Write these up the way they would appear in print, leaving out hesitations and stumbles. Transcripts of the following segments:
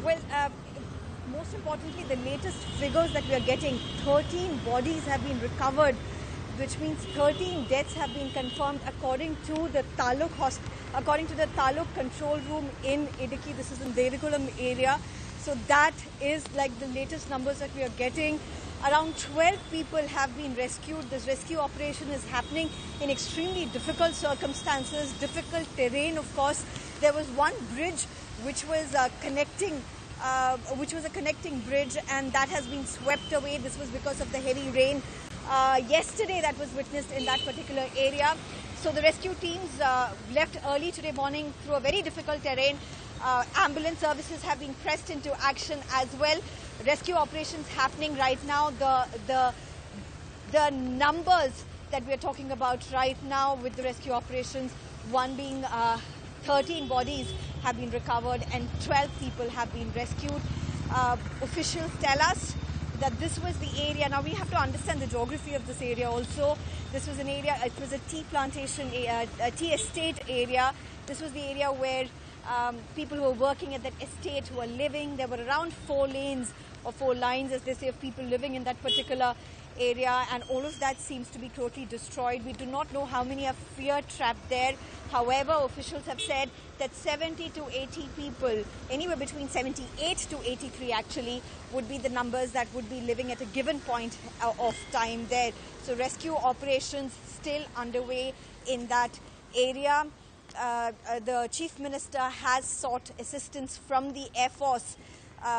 Well, most importantly, the latest figures that we are getting, 13 bodies have been recovered, which means 13 deaths have been confirmed according to the Taluk control room in Idukki. This is in Devikulam area. So that is like the latest numbers that we are getting. Around 12 people have been rescued. This rescue operation is happening in extremely difficult circumstances, difficult terrain, of course. There was one bridge which was a connecting bridge, and that has been swept away. This was because of the heavy rain yesterday that was witnessed in that particular area. So the rescue teams left early today morning through a very difficult terrain. Ambulance services have been pressed into action as well. Rescue operations happening right now. The numbers that we are talking about right now with the rescue operations, one being 13 bodies have been recovered and 12 people have been rescued. Officials tell us that this was the area. Now we have to understand the geography of this area also. This was an area, it was a tea plantation, a tea estate area. This was the area where people who were working at that estate, who were living, there were around 4 lanes or 4 lines, as they say, of people living in that particular area, and all of that seems to be totally destroyed. We do not know how many are fear trapped there. However, officials have said that 70 to 80 people, anywhere between 78 to 83 actually, would be the numbers that would be living at a given point of time there. So rescue operations still underway in that area. The Chief Minister has sought assistance from the Air Force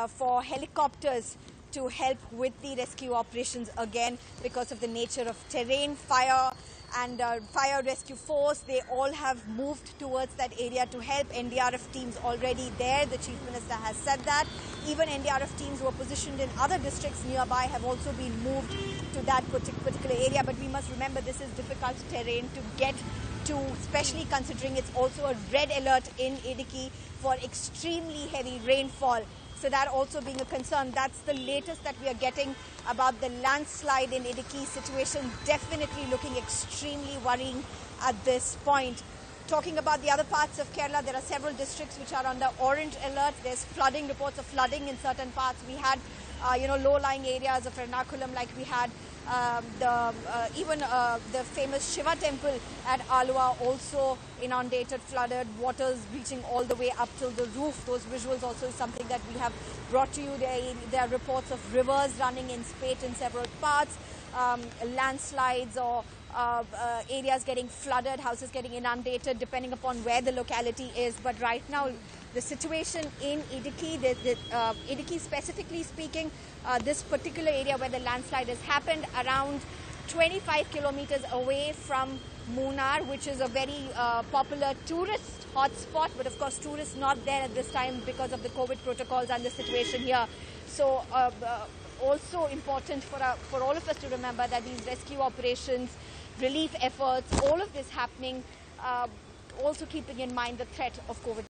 for helicopters to help with the rescue operations again because of the nature of terrain. Fire and fire rescue force, they all have moved towards that area to help. NDRF teams already there. The Chief Minister has said that. Even NDRF teams who are positioned in other districts nearby have also been moved to that particular area. But we must remember this is difficult terrain to get to, especially considering it's also a red alert in Idukki for extremely heavy rainfall. So that also being a concern. That's the latest that we are getting about the landslide in Idukki. Situation definitely looking extremely worrying at this point. Talking about the other parts of Kerala, there are several districts which are under orange alert. There's flooding, reports of flooding in certain parts. We had, low-lying areas of Ernakulam, like we had the famous Shiva temple at Alua also inundated, flooded, waters reaching all the way up till the roof. Those visuals also is something that we have brought to you. There are reports of rivers running in spate in several parts, landslides or areas getting flooded, houses getting inundated, depending upon where the locality is. But right now, the situation in Idukki, Idukki specifically speaking, this particular area where the landslide has happened, around 25 kilometers away from Munnar, which is a very popular tourist hotspot. But of course, tourists not there at this time because of the COVID protocols and the situation here. So also important for all of us to remember that these rescue operations, relief efforts, all of this happening, also keeping in mind the threat of COVID.